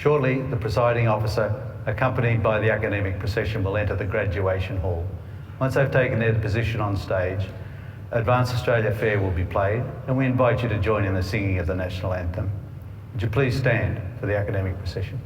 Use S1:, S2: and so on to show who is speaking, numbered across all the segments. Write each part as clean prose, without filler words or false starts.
S1: Shortly, the presiding officer, accompanied by the academic procession, will enter the graduation hall. Once they've taken their position on stage, Advance Australia Fair will be played, and we invite you to join in the singing of the national anthem. Would you please stand for the academic procession?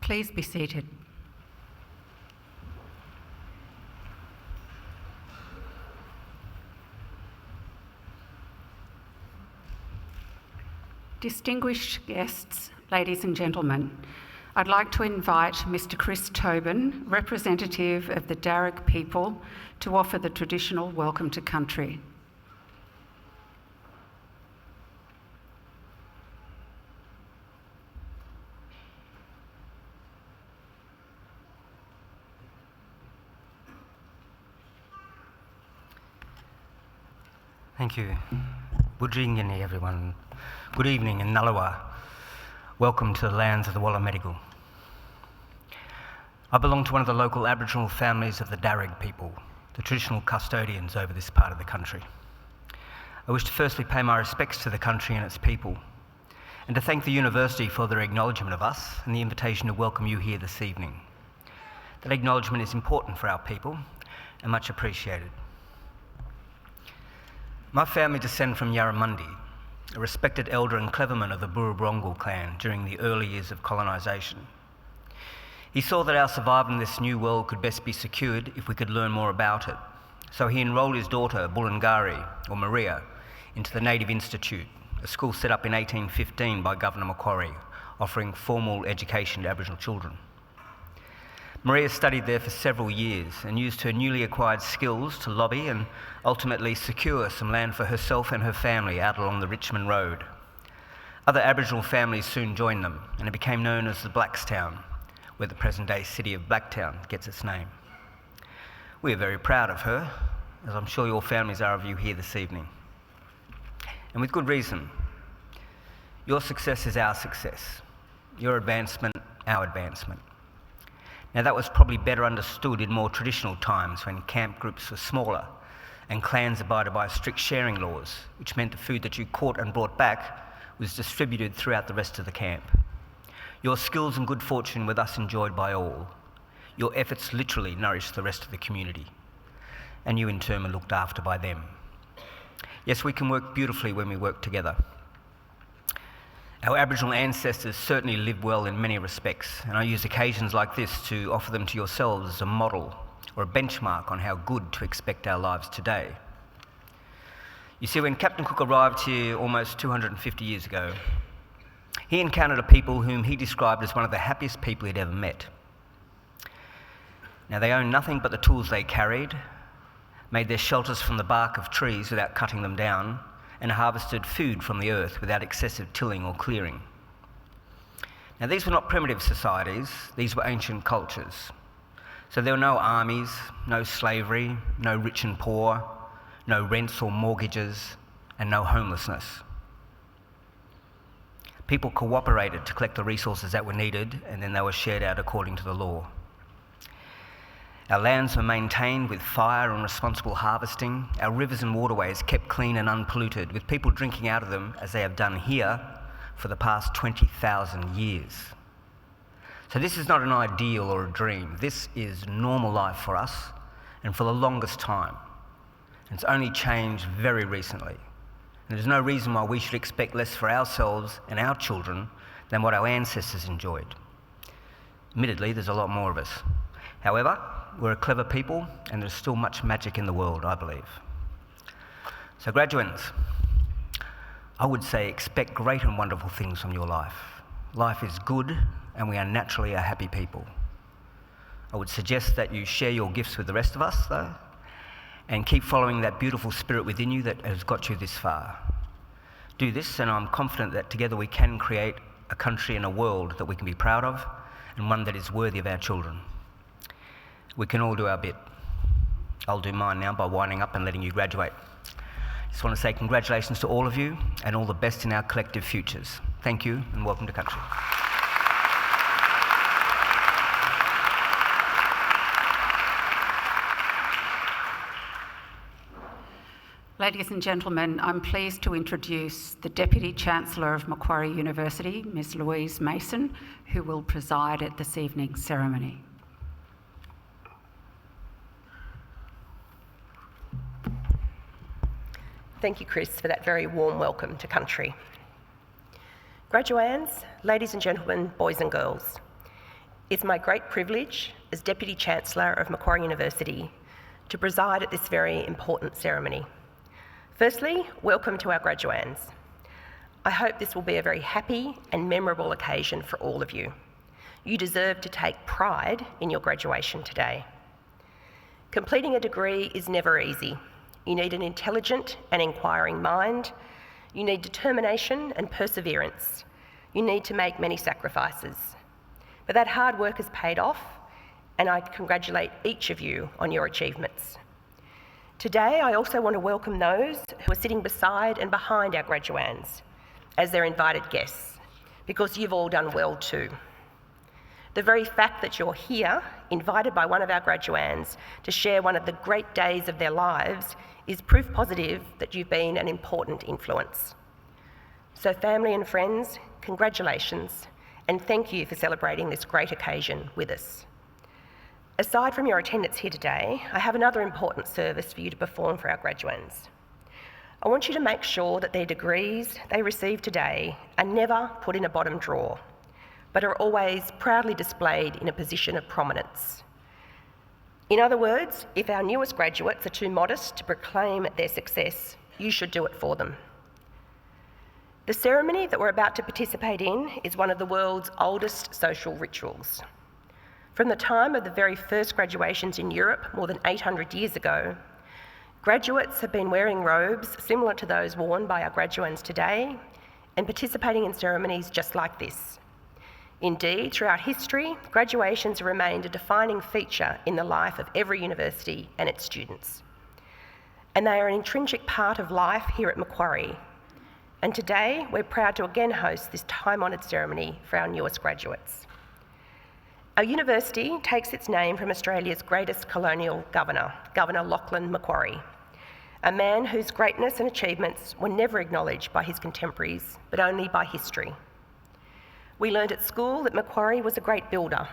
S2: Please be seated. Distinguished guests, ladies and gentlemen, I'd like to invite Mr. Chris Tobin, representative of the Darug people, to offer the traditional welcome to country.
S3: Thank you. Budjingini, everyone. Good evening in Nullawa. Welcome to the lands of the Wallamedigal. I belong to one of the local Aboriginal families of the Darug people, the traditional custodians over this part of the country. I wish to firstly pay my respects to the country and its people, and to thank the university for their acknowledgement of us and the invitation to welcome you here this evening. That acknowledgement is important for our people and much appreciated. My family descend from Yarramundi, a respected elder and cleverman of the Burrabrongal clan during the early years of colonisation. He saw that our survival in this new world could best be secured if we could learn more about it. So he enrolled his daughter, Bulungari, or Maria, into the Native Institute, a school set up in 1815 by Governor Macquarie, offering formal education to Aboriginal children. Maria studied there for several years and used her newly acquired skills to lobby and ultimately secure some land for herself and her family out along the Richmond Road. Other Aboriginal families soon joined them, and it became known as the Blackstown, where the present-day city of Blacktown gets its name. We are very proud of her, as I'm sure your families are of you here this evening. And with good reason. Your success is our success. Your advancement, our advancement. Now that was probably better understood in more traditional times when camp groups were smaller and clans abided by strict sharing laws, which meant the food that you caught and brought back was distributed throughout the rest of the camp. Your skills and good fortune were thus enjoyed by all. Your efforts literally nourished the rest of the community, and you in turn were looked after by them. Yes, we can work beautifully when we work together. Our Aboriginal ancestors certainly lived well in many respects, and I use occasions like this to offer them to yourselves as a model or a benchmark on how good to expect our lives today. You see, when Captain Cook arrived here almost 250 years ago, he encountered a people whom he described as one of the happiest people he'd ever met. Now, they owned nothing but the tools they carried, made their shelters from the bark of trees without cutting them down, and harvested food from the earth without excessive tilling or clearing. Now, these were not primitive societies, these were ancient cultures. So there were no armies, no slavery, no rich and poor, no rents or mortgages, and no homelessness. People cooperated to collect the resources that were needed, and then they were shared out according to the law. Our lands were maintained with fire and responsible harvesting. Our rivers and waterways kept clean and unpolluted, with people drinking out of them as they have done here for the past 20,000 years. So this is not an ideal or a dream. This is normal life for us and for the longest time. And it's only changed very recently. And there's no reason why we should expect less for ourselves and our children than what our ancestors enjoyed. Admittedly, there's a lot more of us. However, we're a clever people, and there's still much magic in the world, I believe. So graduates, I would say expect great and wonderful things from your life. Life is good, and we are naturally a happy people. I would suggest that you share your gifts with the rest of us, though, and keep following that beautiful spirit within you that has got you this far. Do this, and I'm confident that together we can create a country and a world that we can be proud of, and one that is worthy of our children. We can all do our bit. I'll do mine now by winding up and letting you graduate. Just want to say congratulations to all of you and all the best in our collective futures. Thank you and welcome to country.
S2: Ladies and gentlemen, I'm pleased to introduce the Deputy Chancellor of Macquarie University, Ms. Louise Mason, who will preside at this evening's ceremony.
S4: Thank you, Chris, for that very warm welcome to country. Graduands, ladies and gentlemen, boys and girls, it's my great privilege as Deputy Chancellor of Macquarie University to preside at this very important ceremony. Firstly, welcome to our graduands. I hope this will be a very happy and memorable occasion for all of you. You deserve to take pride in your graduation today. Completing a degree is never easy. You need an intelligent and inquiring mind. You need determination and perseverance. You need to make many sacrifices. But that hard work has paid off, and I congratulate each of you on your achievements. Today, I also want to welcome those who are sitting beside and behind our graduands as their invited guests, because you've all done well too. The very fact that you're here, invited by one of our graduands to share one of the great days of their lives, is proof positive that you've been an important influence. So family and friends, congratulations, and thank you for celebrating this great occasion with us. Aside from your attendance here today, I have another important service for you to perform for our graduands. I want you to make sure that their degrees they receive today are never put in a bottom drawer, but are always proudly displayed in a position of prominence. In other words, if our newest graduates are too modest to proclaim their success, you should do it for them. The ceremony that we're about to participate in is one of the world's oldest social rituals. From the time of the very first graduations in Europe more than 800 years ago, graduates have been wearing robes similar to those worn by our graduands today and participating in ceremonies just like this. Indeed, throughout history, graduations have remained a defining feature in the life of every university and its students. And they are an intrinsic part of life here at Macquarie. And today, we're proud to again host this time-honoured ceremony for our newest graduates. Our university takes its name from Australia's greatest colonial governor, Governor Lachlan Macquarie, a man whose greatness and achievements were never acknowledged by his contemporaries, but only by history. We learned at school that Macquarie was a great builder,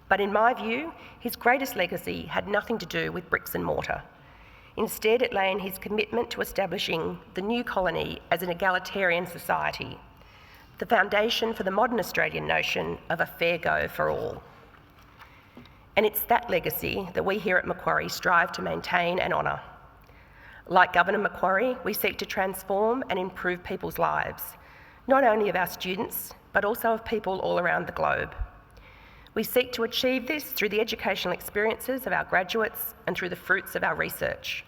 S4: but in my view, his greatest legacy had nothing to do with bricks and mortar. Instead, it lay in his commitment to establishing the new colony as an egalitarian society, the foundation for the modern Australian notion of a fair go for all. And it's that legacy that we here at Macquarie strive to maintain and honour. Like Governor Macquarie, we seek to transform and improve people's lives, not only of our students, but also of people all around the globe. We seek to achieve this through the educational experiences of our graduates and through the fruits of our research.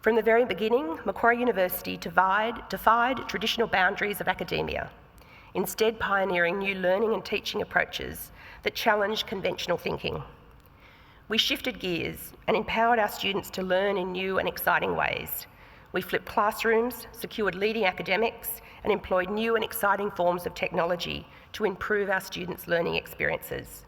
S4: From the very beginning, Macquarie University defied traditional boundaries of academia, instead pioneering new learning and teaching approaches that challenged conventional thinking. We shifted gears and empowered our students to learn in new and exciting ways. We flipped classrooms, secured leading academics, and employed new and exciting forms of technology to improve our students' learning experiences.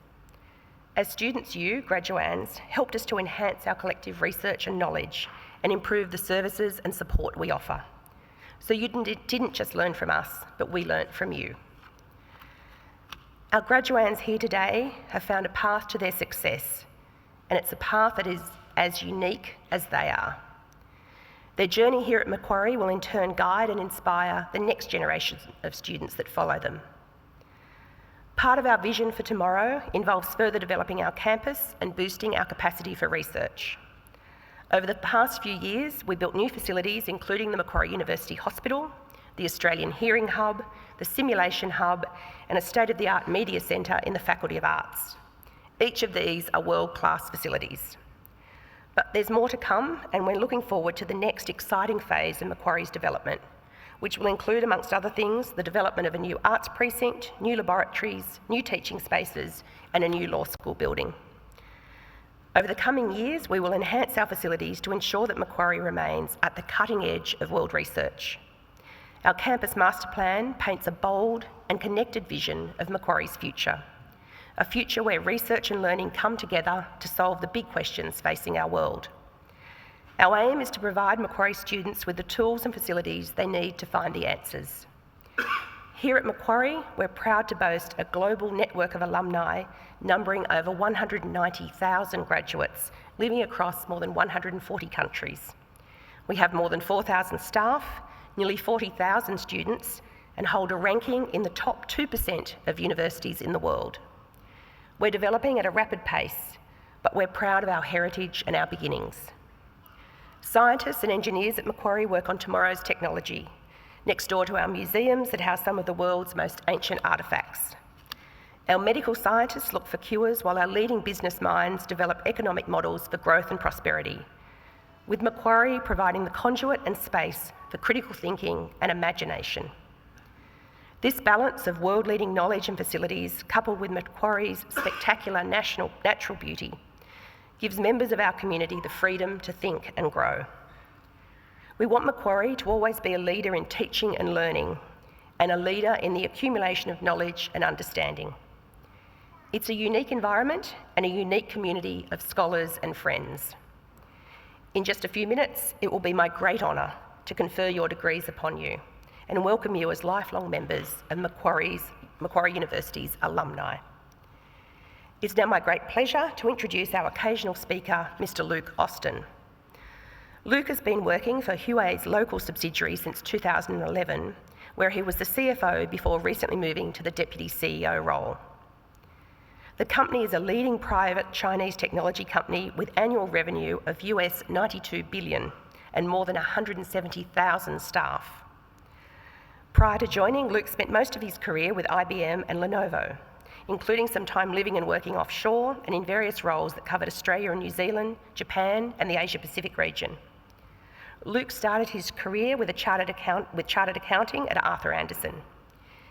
S4: As students, you, graduands, helped us to enhance our collective research and knowledge and improve the services and support we offer. So you didn't just learn from us, but we learnt from you. Our graduands here today have found a path to their success, and it's a path that is as unique as they are. Their journey here at Macquarie will in turn guide and inspire the next generation of students that follow them. Part of our vision for tomorrow involves further developing our campus and boosting our capacity for research. Over the past few years, we built new facilities, including the Macquarie University Hospital, the Australian Hearing Hub, the Simulation Hub, and a state-of-the-art media centre in the Faculty of Arts. Each of these are world-class facilities. But there's more to come, and we're looking forward to the next exciting phase in Macquarie's development, which will include, amongst other things, the development of a new arts precinct, new laboratories, new teaching spaces, and a new law school building. Over the coming years, we will enhance our facilities to ensure that Macquarie remains at the cutting edge of world research. Our campus master plan paints a bold and connected vision of Macquarie's future, a future where research and learning come together to solve the big questions facing our world. Our aim is to provide Macquarie students with the tools and facilities they need to find the answers. Here at Macquarie, we're proud to boast a global network of alumni numbering over 190,000 graduates living across more than 140 countries. We have more than 4,000 staff, nearly 40,000 students, and hold a ranking in the top 2% of universities in the world. We're developing at a rapid pace, but we're proud of our heritage and our beginnings. Scientists and engineers at Macquarie work on tomorrow's technology, next door to our museums that house some of the world's most ancient artefacts. Our medical scientists look for cures while our leading business minds develop economic models for growth and prosperity, with Macquarie providing the conduit and space for critical thinking and imagination. This balance of world-leading knowledge and facilities, coupled with Macquarie's spectacular natural beauty, gives members of our community the freedom to think and grow. We want Macquarie to always be a leader in teaching and learning, and a leader in the accumulation of knowledge and understanding. It's a unique environment and a unique community of scholars and friends. In just a few minutes, it will be my great honour to confer your degrees upon you and welcome you as lifelong members of Macquarie University's alumni. It's now my great pleasure to introduce our occasional speaker, Mr. Luke Austin. Luke has been working for Huawei's local subsidiary since 2011, where he was the CFO before recently moving to the Deputy CEO role. The company is a leading private Chinese technology company with annual revenue of US $92 billion and more than 170,000 staff. Prior to joining, Luke spent most of his career with IBM and Lenovo, including some time living and working offshore and in various roles that covered Australia and New Zealand, Japan, and the Asia-Pacific region. Luke started his career with chartered accounting at Arthur Andersen.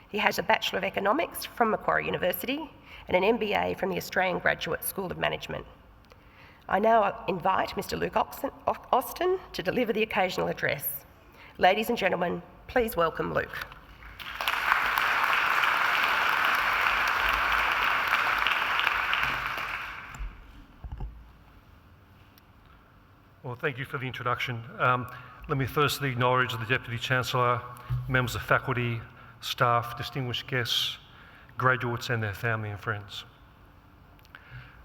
S4: He has a Bachelor of Economics from Macquarie University and an MBA from the Australian Graduate School of Management. I now invite Mr. Luke Austin to deliver the occasional address. Ladies and gentlemen, please welcome Luke.
S5: Well, thank you for the introduction. Let me firstly acknowledge the Deputy Chancellor, members of faculty, staff, distinguished guests, graduates and their family and friends.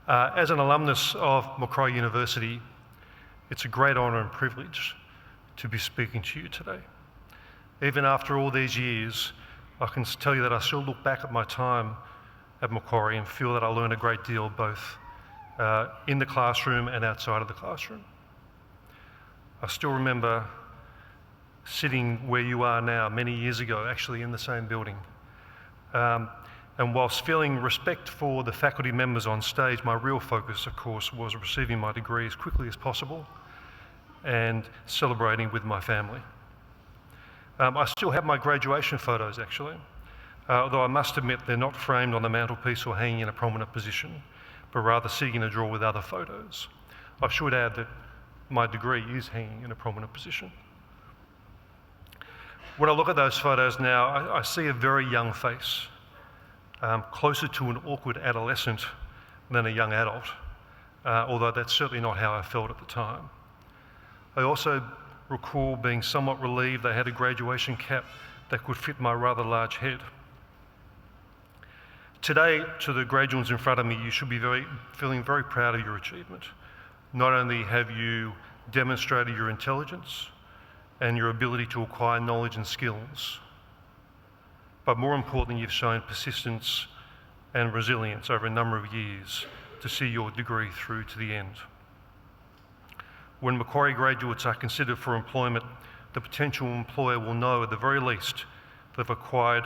S5: As an alumnus of Macquarie University, it's a great honour and privilege to be speaking to you today. Even after all these years, I can tell you that I still look back at my time at Macquarie and feel that I learned a great deal both in the classroom and outside of the classroom. I still remember sitting where you are now many years ago, actually in the same building. And whilst feeling respect for the faculty members on stage, my real focus, of course, was receiving my degree as quickly as possible and celebrating with my family. I still have my graduation photos, actually, although I must admit they're not framed on the mantelpiece or hanging in a prominent position, but rather sitting in a drawer with other photos. I should add that my degree is hanging in a prominent position. When I look at those photos now, I see a very young face, closer to an awkward adolescent than a young adult, although that's certainly not how I felt at the time. I also recall being somewhat relieved they had a graduation cap that could fit my rather large head. Today, to the graduates in front of me, you should be feeling very proud of your achievement. Not only have you demonstrated your intelligence and your ability to acquire knowledge and skills, but more importantly, you've shown persistence and resilience over a number of years to see your degree through to the end. When Macquarie graduates are considered for employment, the potential employer will know at the very least they've acquired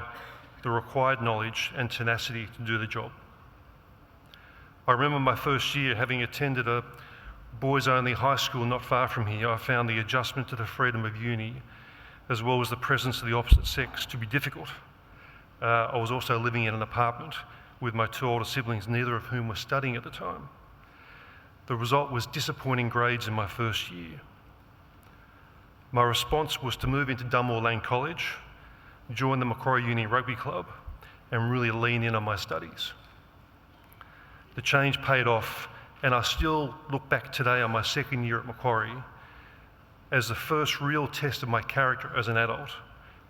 S5: the required knowledge and tenacity to do the job. I remember my first year having attended a boys-only high school not far from here. I found the adjustment to the freedom of uni, as well as the presence of the opposite sex, to be difficult. I was also living in an apartment with my two older siblings, neither of whom were studying at the time. The result was disappointing grades in my first year. My response was to move into Dunmore Lane College, join the Macquarie Uni Rugby Club, and really lean in on my studies. The change paid off, and I still look back today on my second year at Macquarie as the first real test of my character as an adult,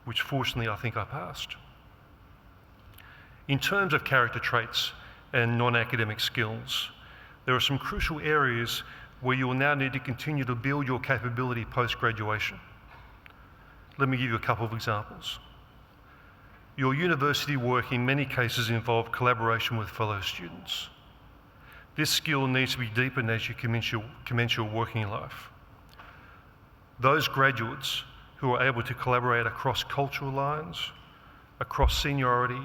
S5: which fortunately I think I passed. In terms of character traits and non-academic skills, there are some crucial areas where you will now need to continue to build your capability post-graduation. Let me give you a couple of examples. Your university work in many cases involved collaboration with fellow students. This skill needs to be deepened as you commence your working life. Those graduates who are able to collaborate across cultural lines, across seniority,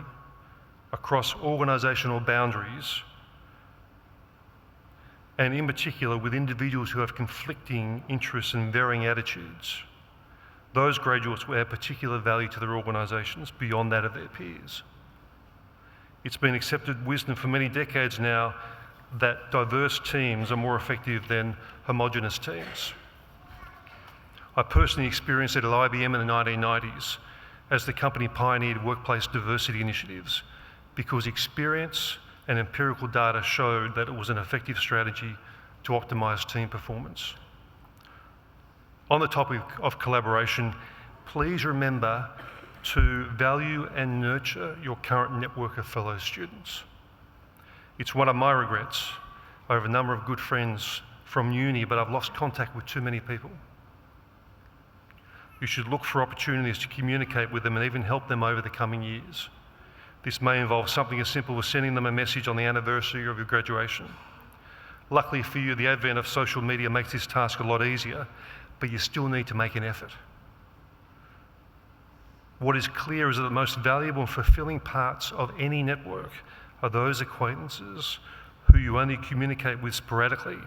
S5: across organisational boundaries, and in particular with individuals who have conflicting interests and varying attitudes, those graduates will add particular value to their organisations beyond that of their peers. It's been accepted wisdom for many decades now that diverse teams are more effective than homogenous teams. I personally experienced it at IBM in the 1990s as the company pioneered workplace diversity initiatives because experience and empirical data showed that it was an effective strategy to optimise team performance. On the topic of collaboration, please remember to value and nurture your current network of fellow students. It's one of my regrets. I have a number of good friends from uni, but I've lost contact with too many people. You should look for opportunities to communicate with them and even help them over the coming years. This may involve something as simple as sending them a message on the anniversary of your graduation. Luckily for you, the advent of social media makes this task a lot easier, but you still need to make an effort. What is clear is that the most valuable and fulfilling parts of any network are those acquaintances who you only communicate with sporadically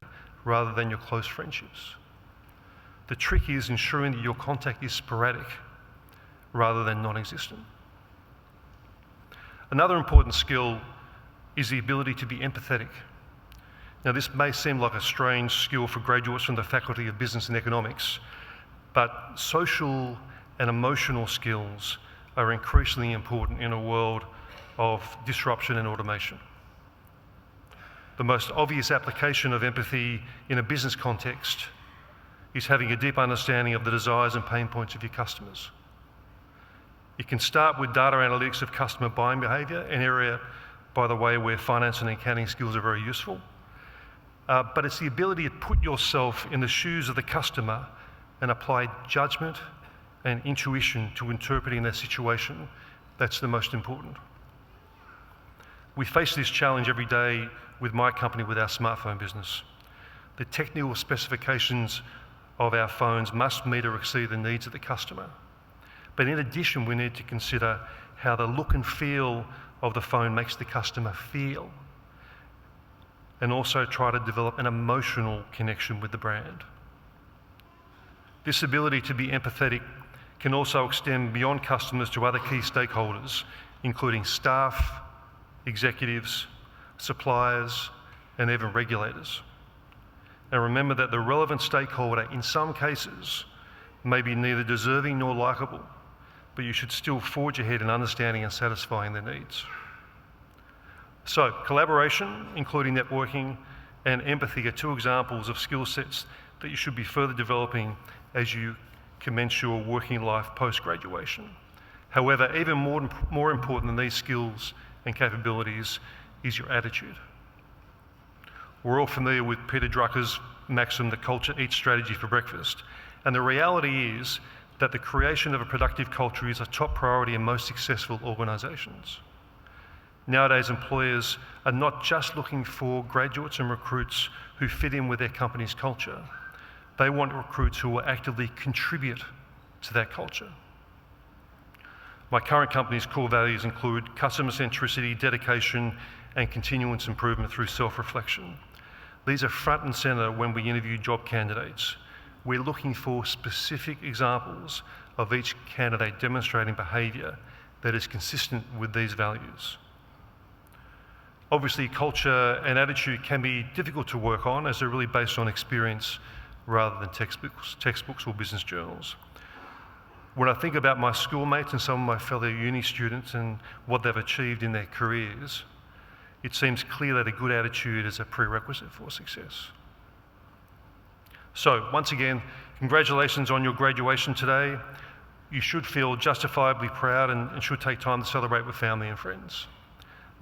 S5: rather than your close friendships. The trick is ensuring that your contact is sporadic rather than non-existent. Another important skill is the ability to be empathetic. Now, this may seem like a strange skill for graduates from the Faculty of Business and Economics, but social and emotional skills are increasingly important in a world of disruption and automation. The most obvious application of empathy in a business context is having a deep understanding of the desires and pain points of your customers. You can start with data analytics of customer buying behaviour, an area, by the way, where finance and accounting skills are very useful. But it's the ability to put yourself in the shoes of the customer and apply judgment and intuition to interpreting their situation that's the most important. We face this challenge every day with my company, with our smartphone business. The technical specifications of our phones must meet or exceed the needs of the customer. But in addition, we need to consider how the look and feel of the phone makes the customer feel, and also try to develop an emotional connection with the brand. This ability to be empathetic can also extend beyond customers to other key stakeholders, including staff, executives, suppliers, and even regulators. And remember that the relevant stakeholder, in some cases, may be neither deserving nor likeable, but you should still forge ahead in understanding and satisfying their needs. So, collaboration, including networking, and empathy are two examples of skill sets that you should be further developing as you commence your working life post-graduation. However, even more important than these skills and capabilities is your attitude. We're all familiar with Peter Drucker's maxim, the culture eats strategy for breakfast. And the reality is that the creation of a productive culture is a top priority in most successful organisations. Nowadays, employers are not just looking for graduates and recruits who fit in with their company's culture. They want recruits who will actively contribute to that culture. My current company's core values include customer centricity, dedication, and continuous improvement through self-reflection. These are front and centre when we interview job candidates. We're looking for specific examples of each candidate demonstrating behaviour that is consistent with these values. Obviously, culture and attitude can be difficult to work on as they're really based on experience rather than textbooks or business journals. When I think about my schoolmates and some of my fellow uni students and what they've achieved in their careers, it seems clear that a good attitude is a prerequisite for success. So, once again, congratulations on your graduation today. You should feel justifiably proud and should take time to celebrate with family and friends.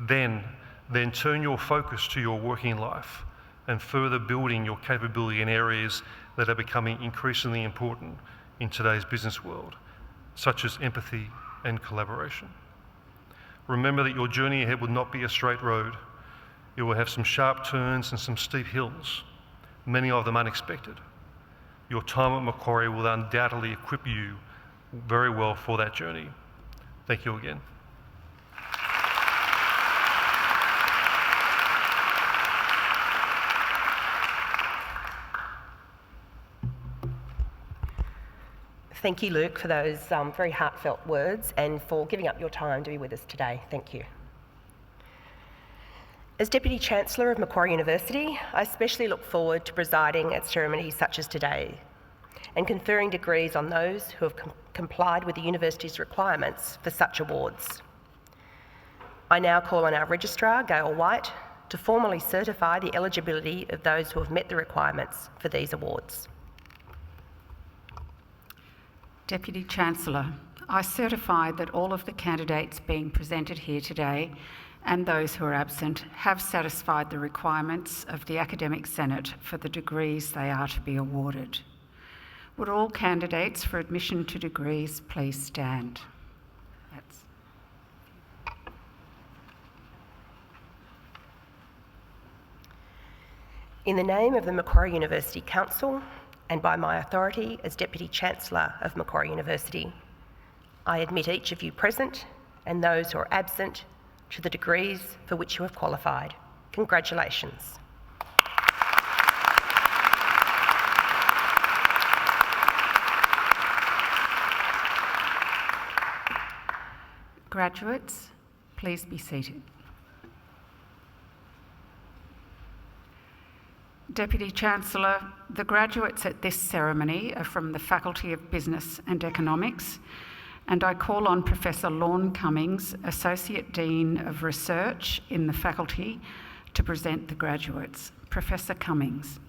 S5: Then turn your focus to your working life and further building your capability in areas that are becoming increasingly important in today's business world, such as empathy and collaboration. Remember that your journey ahead will not be a straight road. It will have some sharp turns and some steep hills, many of them unexpected. Your time at Macquarie will undoubtedly equip you very well for that journey. Thank you again.
S4: Thank you, Luke, for those very heartfelt words and for giving up your time to be with us today. Thank you. As Deputy Chancellor of Macquarie University, I especially look forward to presiding at ceremonies such as today and conferring degrees on those who have complied with the university's requirements for such awards. I now call on our Registrar, Gail White, to formally certify the eligibility of those who have met the requirements for these awards.
S2: Deputy Chancellor, I certify that all of the candidates being presented here today and those who are absent have satisfied the requirements of the Academic Senate for the degrees they are to be awarded. Would all candidates for admission to degrees please stand?
S4: In the name of the Macquarie University Council, and by my authority as Deputy Chancellor of Macquarie University, I admit each of you present and those who are absent to the degrees for which you have qualified. Congratulations.
S2: Graduates, please be seated. Deputy Chancellor, the graduates at this ceremony are from the Faculty of Business and Economics, and I call on Professor Lorne Cummings, Associate Dean of Research in the faculty, to present the graduates. Professor Cummings.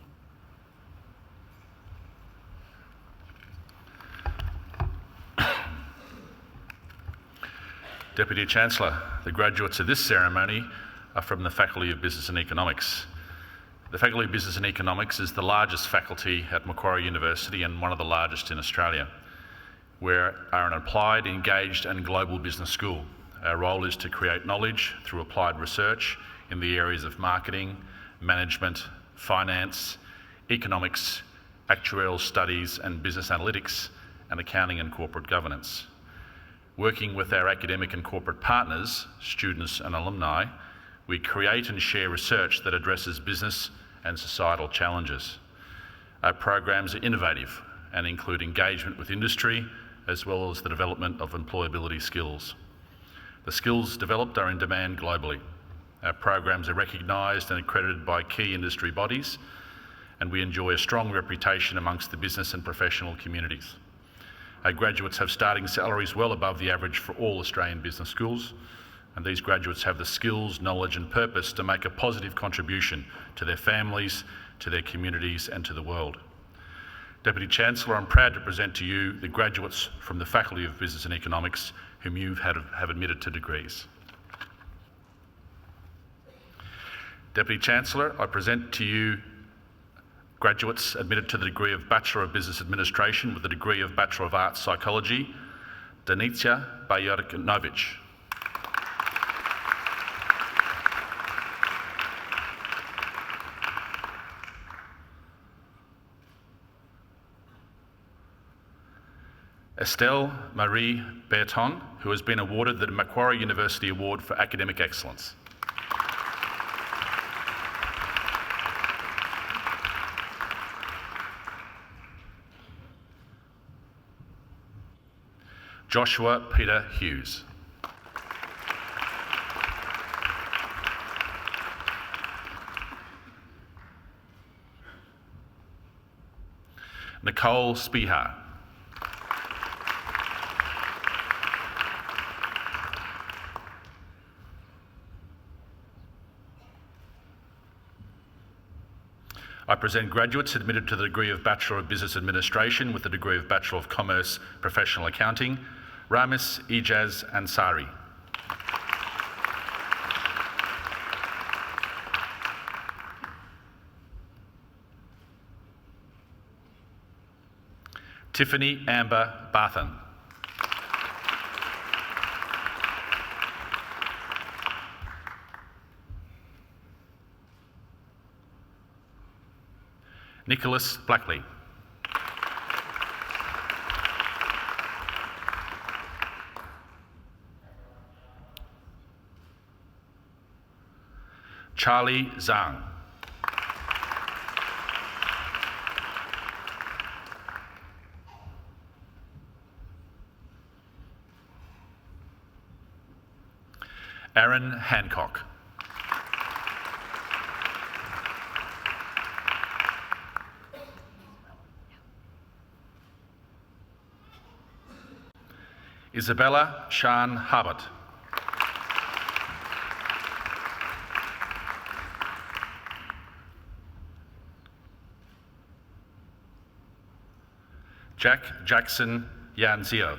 S6: Deputy Chancellor, the graduates of this ceremony are from the Faculty of Business and Economics. The Faculty of Business and Economics is the largest faculty at Macquarie University and one of the largest in Australia. We are an applied, engaged and global business school. Our role is to create knowledge through applied research in the areas of marketing, management, finance, economics, actuarial studies and business analytics, and accounting and corporate governance. Working with our academic and corporate partners, students and alumni, we create and share research that addresses business and societal challenges. Our programs are innovative and include engagement with industry, as well as the development of employability skills. The skills developed are in demand globally. Our programs are recognised and accredited by key industry bodies, and we enjoy a strong reputation amongst the business and professional communities. Our graduates have starting salaries well above the average for all Australian business schools, and these graduates have the skills, knowledge and purpose to make a positive contribution to their families, to their communities and to the world. Deputy Chancellor, I'm proud to present to you the graduates from the Faculty of Business and Economics whom you have admitted to degrees. Deputy Chancellor, I present to you graduates admitted to the degree of Bachelor of Business Administration with the degree of Bachelor of Arts Psychology, Danica Bajoranovic. Estelle Marie Berton, who has been awarded the Macquarie University Award for Academic Excellence. Joshua Peter Hughes. Nicole Spihar. I present graduates admitted to the degree of Bachelor of Business Administration with the degree of Bachelor of Commerce Professional Accounting, Ramis Ijaz Ansari. Tiffany Amber Barthen. Nicholas Blackley. Charlie Zhang. Aaron Hancock. Isabella Shan Harbert. Jack Jackson Yanzio.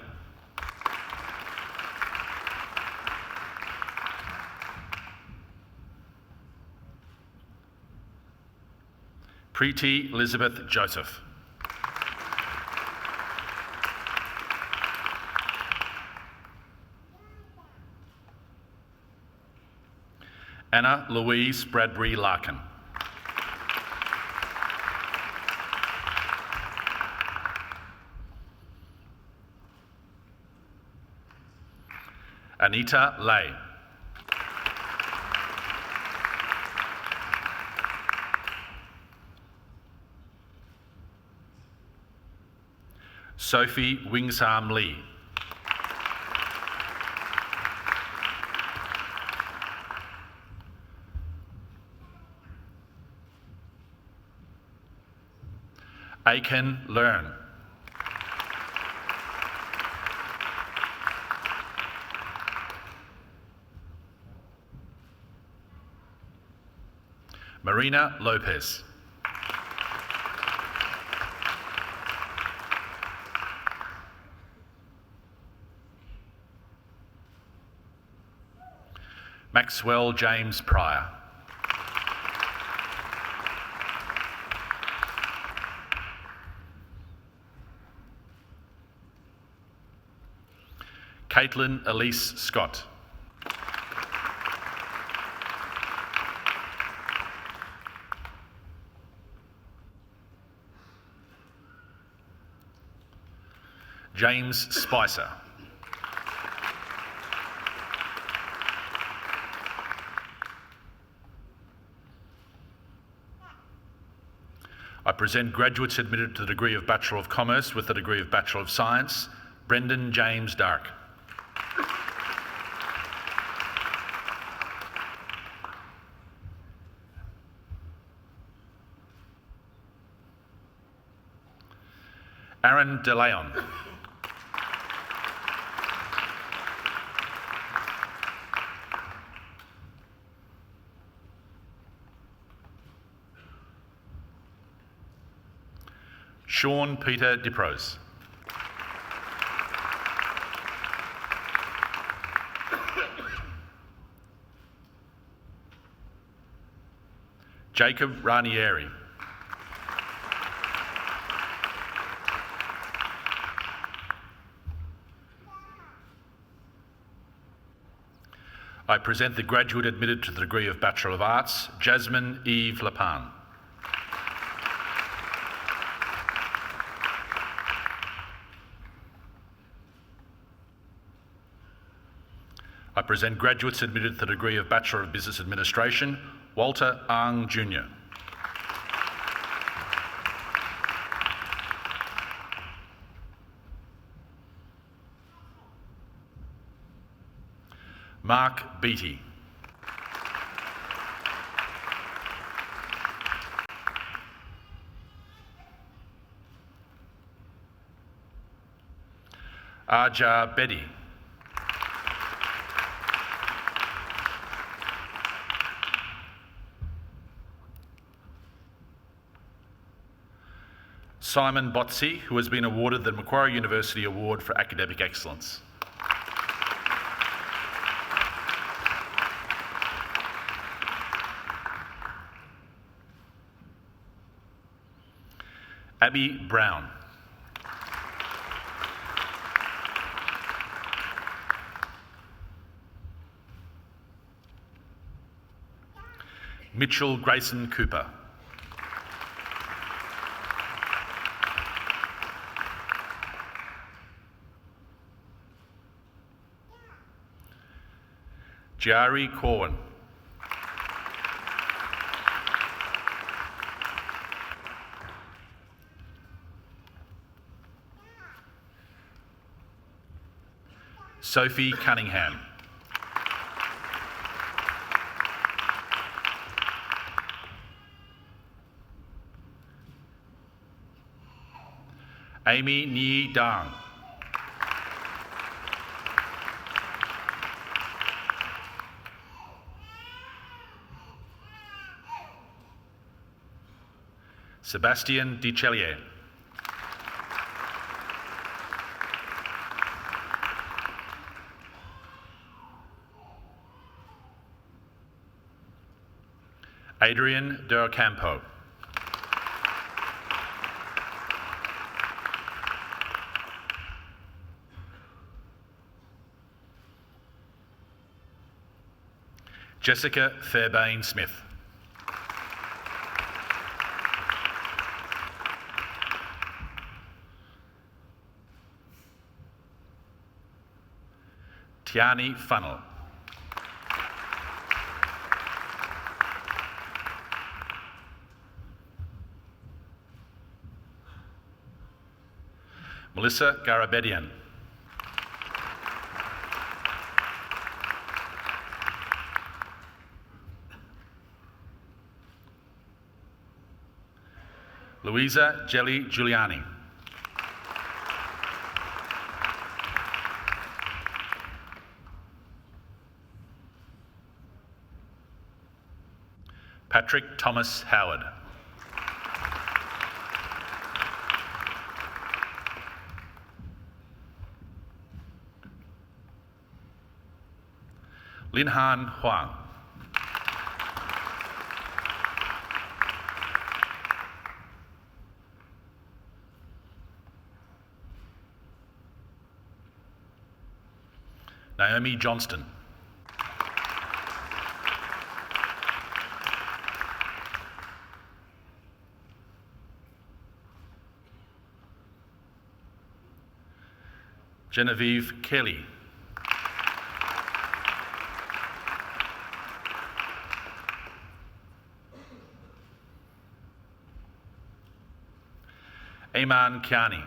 S6: Preeti Elizabeth Joseph. Anna Louise Bradbury Larkin. Anita Lay. Sophie Wingsam Lee. Aiken Learn. Marina Lopez. Maxwell James Pryor. Caitlin Elise Scott. James Spicer. I present graduates admitted to the degree of Bachelor of Commerce with the degree of Bachelor of Science, Brendan James Dark. Aaron De Leon. Sean Peter Diprose. Jacob Ranieri. I present the graduate admitted to the degree of Bachelor of Arts, Jasmine Eve Lapan. I present graduates admitted to the degree of Bachelor of Business Administration, Walter Ang Jr. Mark Beattie. Arja Bedi. Simon Botsi, who has been awarded the Macquarie University Award for Academic Excellence. Abby Brown. Mitchell Grayson Cooper. Jari Corwin. Sophie Cunningham. Amy Nhi Dang. Sebastian Dichelier. Adrian De Ocampo. Jessica Fairbairn Smith. Tiani Funnel. Melissa Garabedian. Louisa Jelly Giuliani. Patrick Thomas Howard. Linhan Huang. Naomi Johnston. Genevieve Kelly. Ayman Kiani.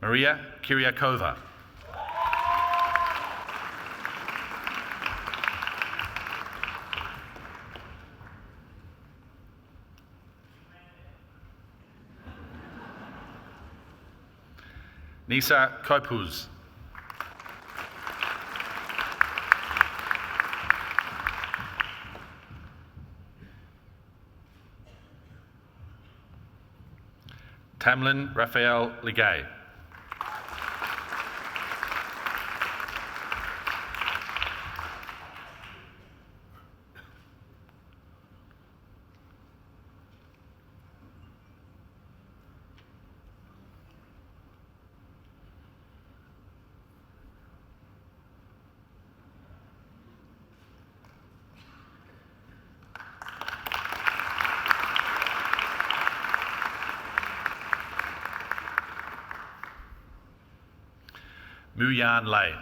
S6: Maria Kiriakova. Nisa Kopuz. Tamlin Raphael Ligay. Muyan Lei.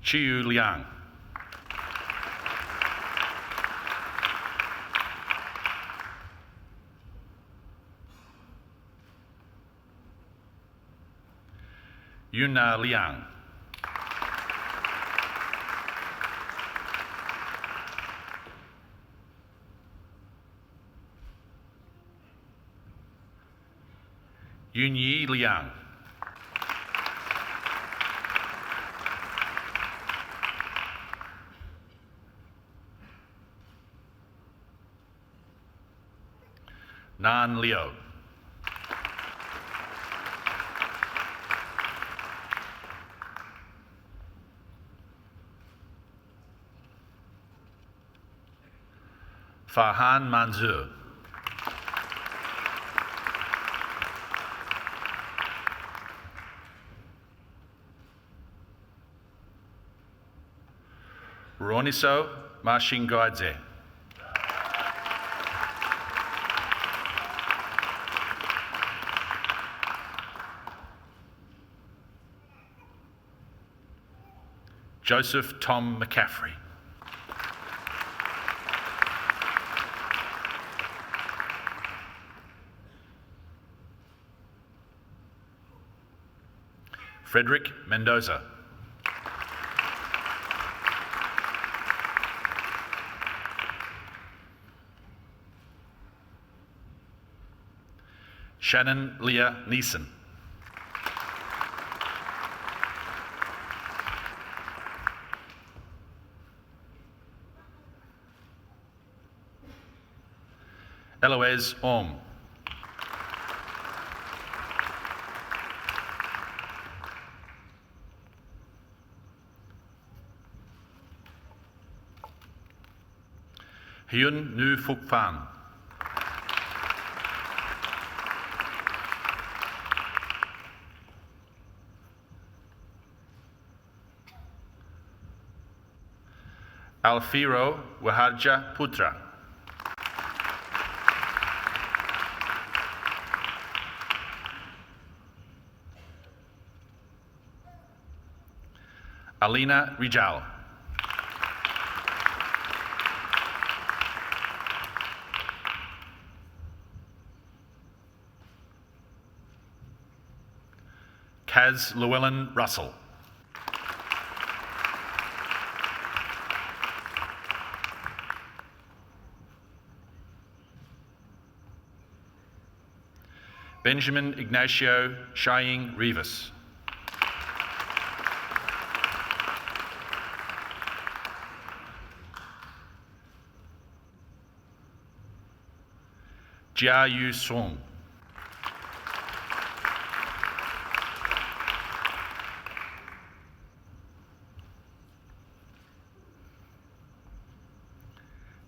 S6: Chiu Liang. Yuna Liang. Yunyi Liang. Nan Leo. Farhan Manzur. Roniso Mashingoadze. Joseph Tom McCaffrey. Frederick Mendoza. Shannon Leah Neeson. Eloise Orm. Hyun Nu Phúc Phan. Alfiro Waharja Putra. Alina Rijal. Kaz Llewellyn Russell. Benjamin Ignacio Shaing Rivas. Jia Yu Song.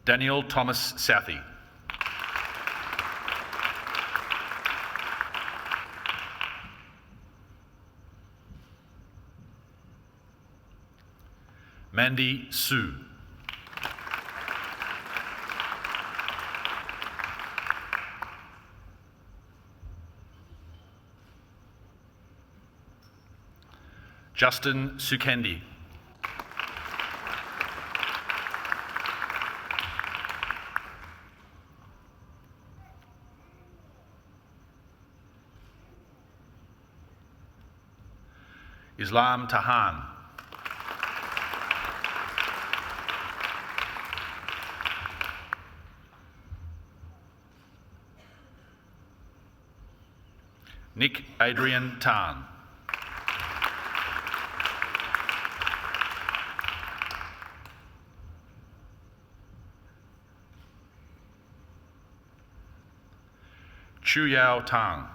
S6: Daniel Thomas Southey. Mandy Su. Justin Sukendi. Islam Tahan. Nick Adrian Tan. Chu Yao Tang.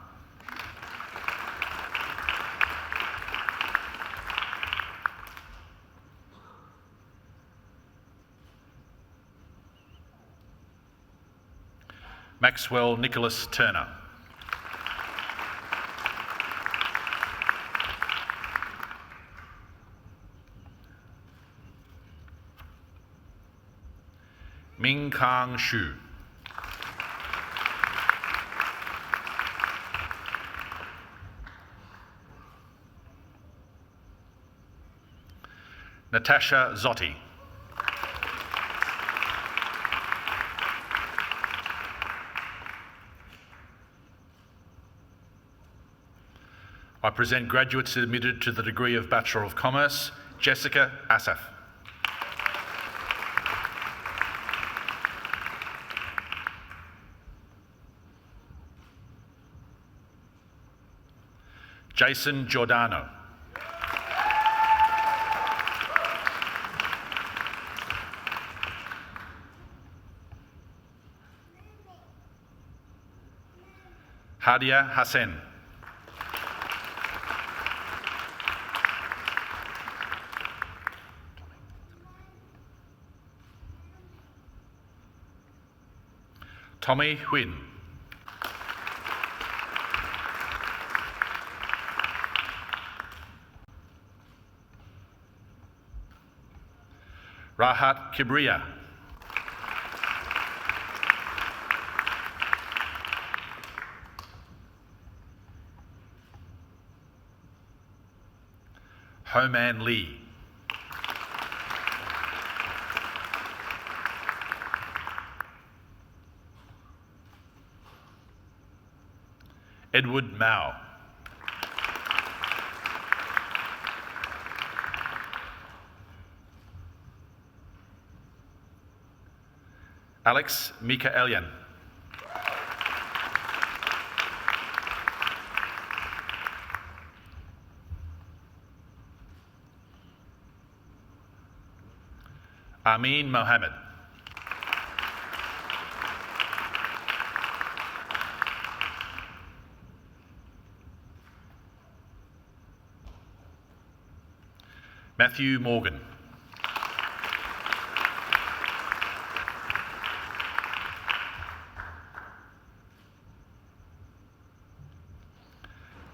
S6: Maxwell Nicholas Turner. Ming Kang Shu. Natasha Zotti. I present graduates admitted to the degree of Bachelor of Commerce, Jessica Asaf. Jason Giordano. Hadia Hassan. Tommy Huynh. Rahat Kibriya. Homan Lee. Edward Mao. Alex Mikaelian. Amin Mohammed. Matthew Morgan.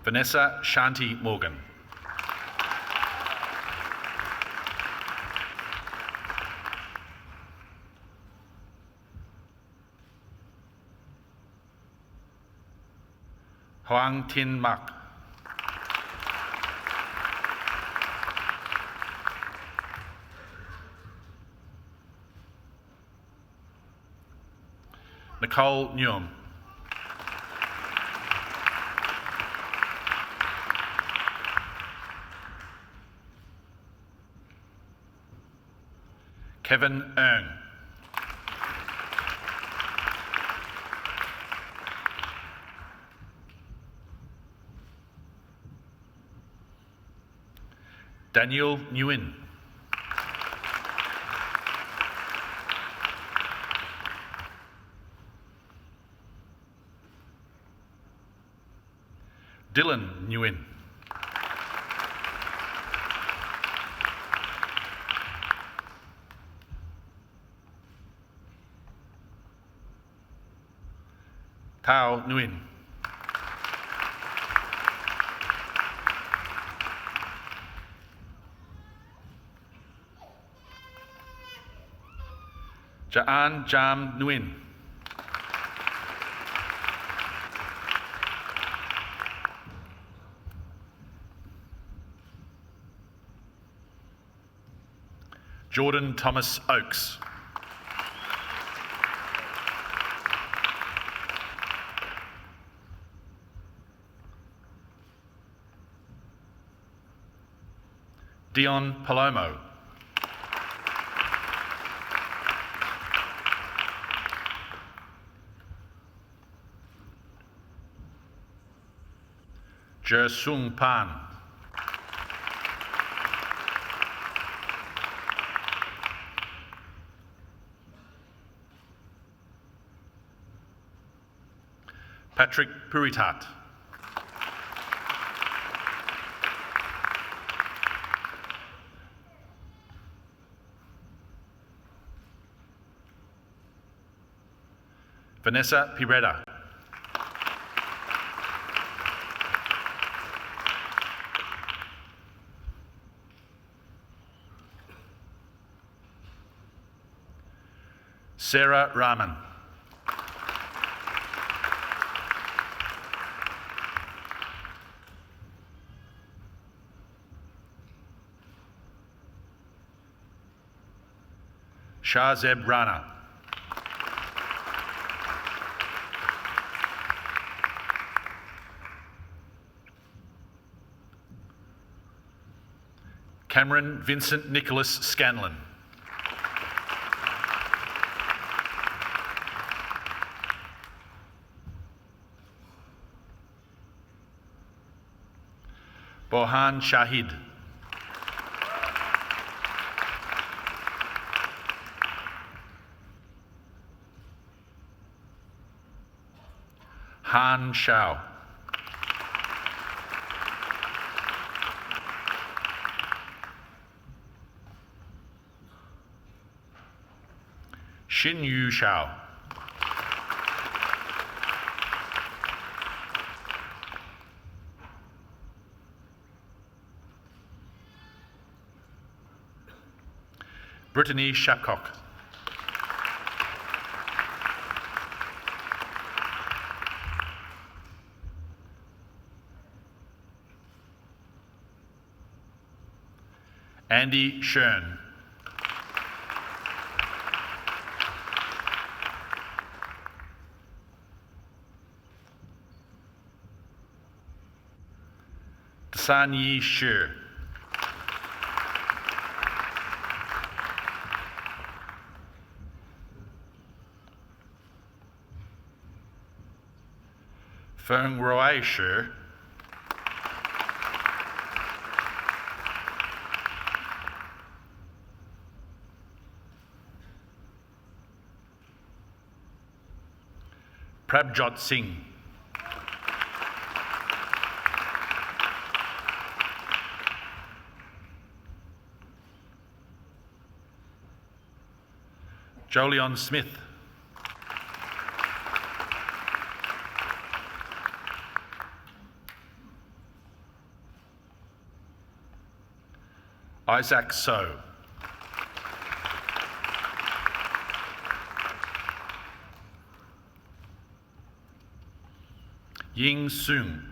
S6: Vanessa Shanti Morgan. Hoang Tin Mak. Nicole Newham. Kevin Eng. Daniel Nguyen. Dylan Nguyen. Tao Nguyen. Jaan Jam Nguyen. Jordan Thomas Oakes. Dion Palomo. Je Sung Pan. Patrick Puritat. Vanessa Piretta. Sarah Rahman. Shahzeb Rana. Cameron Vincent Nicholas Scanlon. Bohan Shahid. Han Shao. Xin Yu Shao. Brittany Shapcock. Andy Schern. San Yi Shi. Feng Ruai Shi. Prabjot Singh. Jolion Smith. Isaac So. Ying Sung.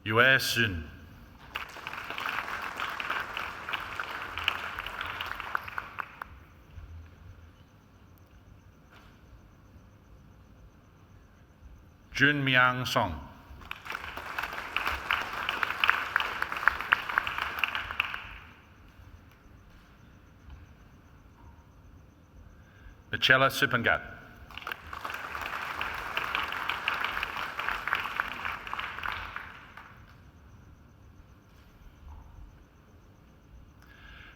S6: Yue Sun. Jun Miang Song. Michela Supangat.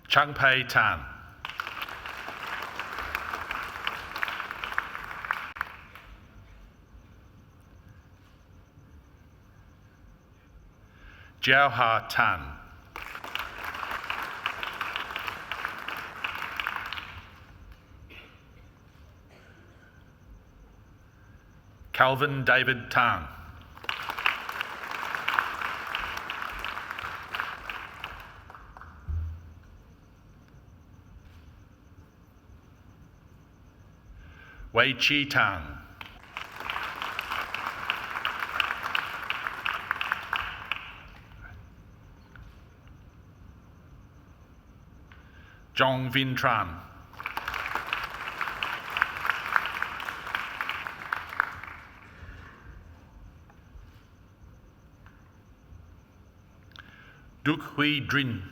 S6: Changpei Tan. Jiaoha Tan. Calvin David Tang. Wei Chi Tang. Zhong Vin Tran. Duc Hui Drin.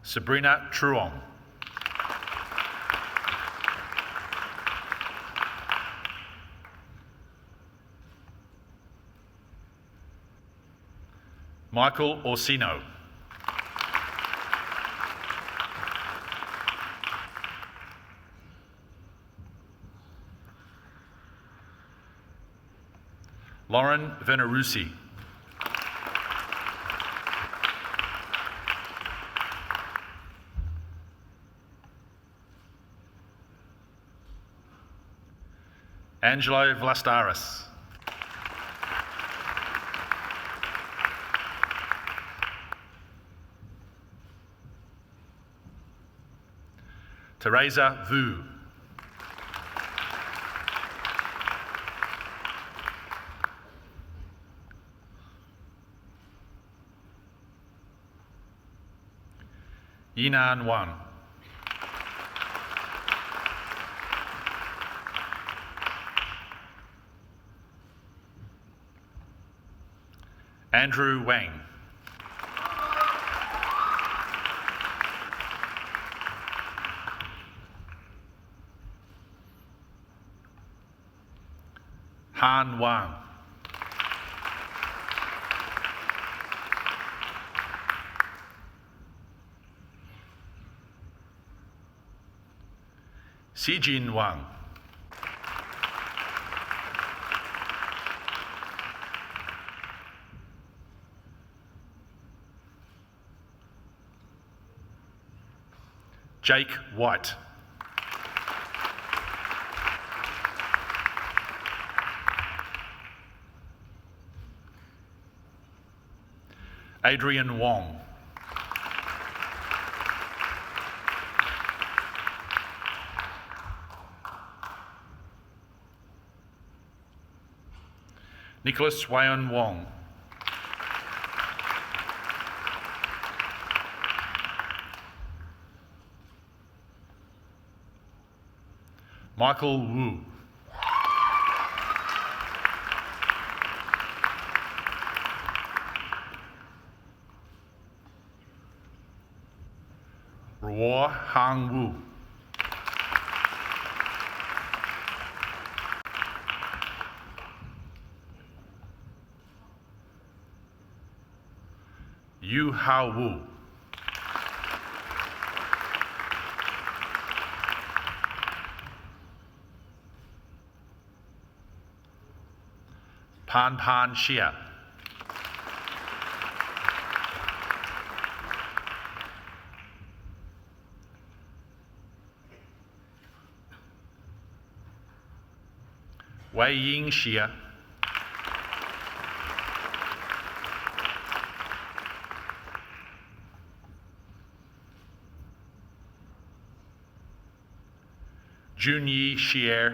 S6: Sabrina Truong. Michael Orsino. Lauren Venerusi. Angelo Vlastaris. Teresa Vu. Yinan Wan. Andrew Wang. Han Wang. Xijin Wang. Jake White. Adrian Wong. Nicholas Wayon Wong. Michael Wu. Ruo Hang Wu. Yu Hao Wu. Pan Pan Xia. Wei Ying Xie, Junyi Xie,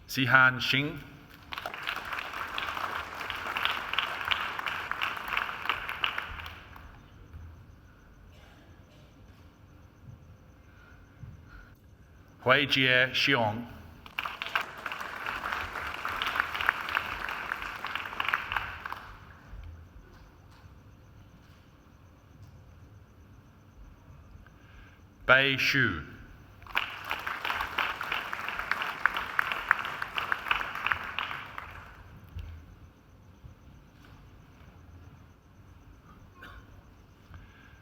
S6: Zihan Xing, Huijie Xiong, Bei Shu,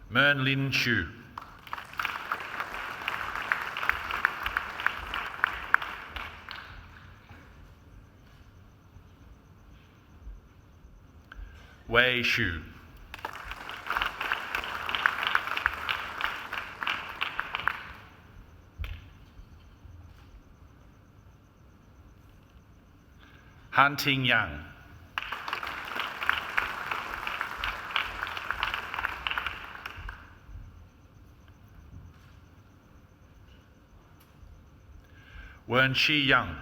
S6: Mern Lin Shu, Wei Shu, Han Ting Yang, Wen Shi Yang,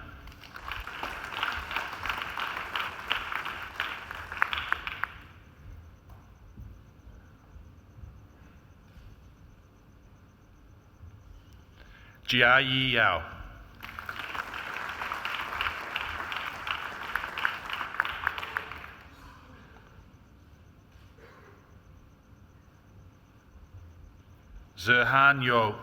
S6: Jia Yi Yao, Zhehan Yo,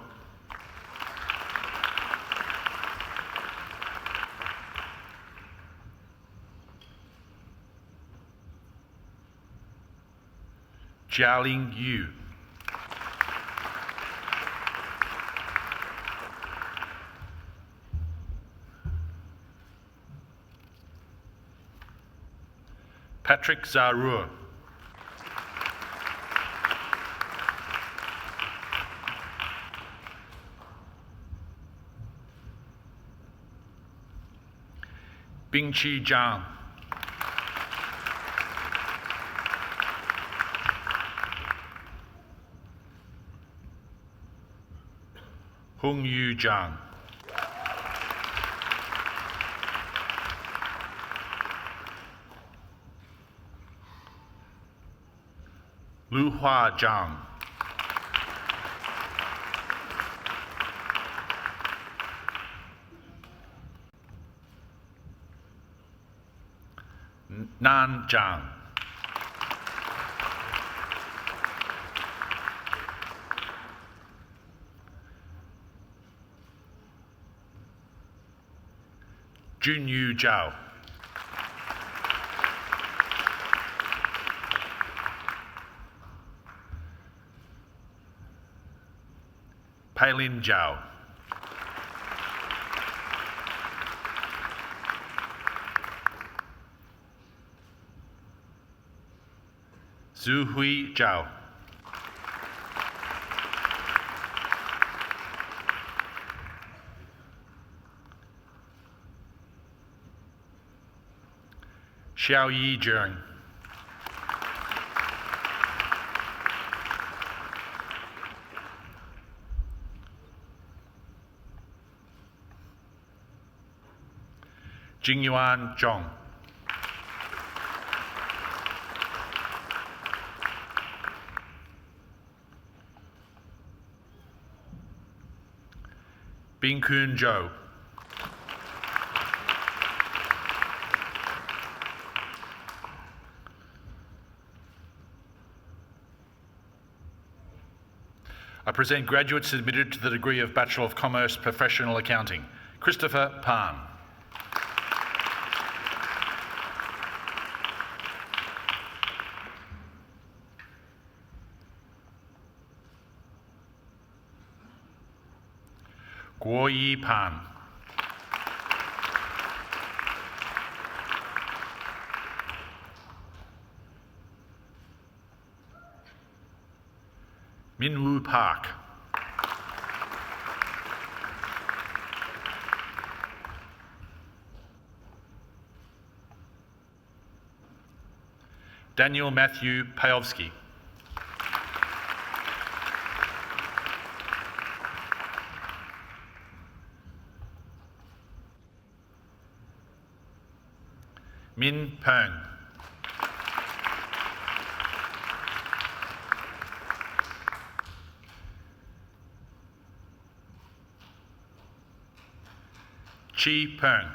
S6: Jialing Yu, Patrick Zarur, Bingqi Zhang, Hung Yu Zhang, Lu Hua Zhang, Nan Zhang, Junyu Zhao, Pailin Zhao, Zuhui Zhao, Xiaoyi Zheng, Jingyuan Zhong, Binkun Zhou, I present graduates admitted to the degree of Bachelor of Commerce Professional Accounting. Christopher Pan. Guo Yi Pan. Min Woo Park. Daniel Matthew Payovsky. Min Peng. Chi Peng.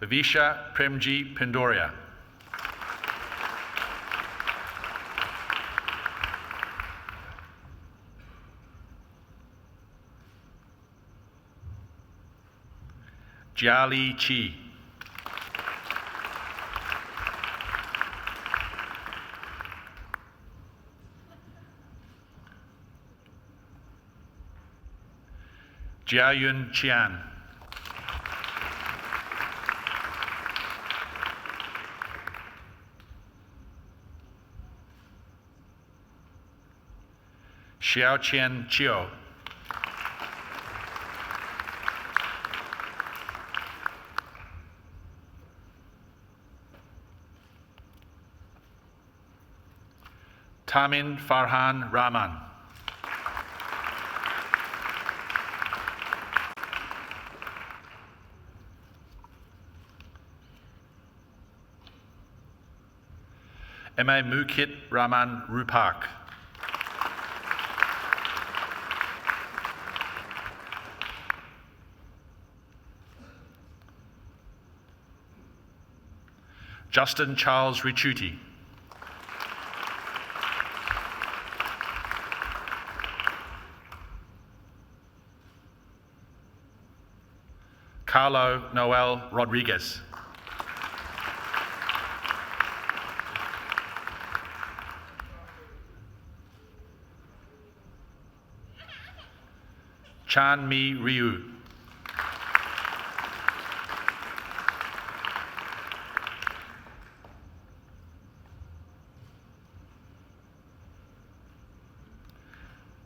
S6: Vivisha Premji Pindoria. Jiali Chi. Jiayun Qian. Xiaoqian Chiu. Tamin Farhan Rahman. M.A. Mukit Rahman Rupak. Justin Charles Richuti. Carlo Noel Rodriguez. Chan Mi Ryu.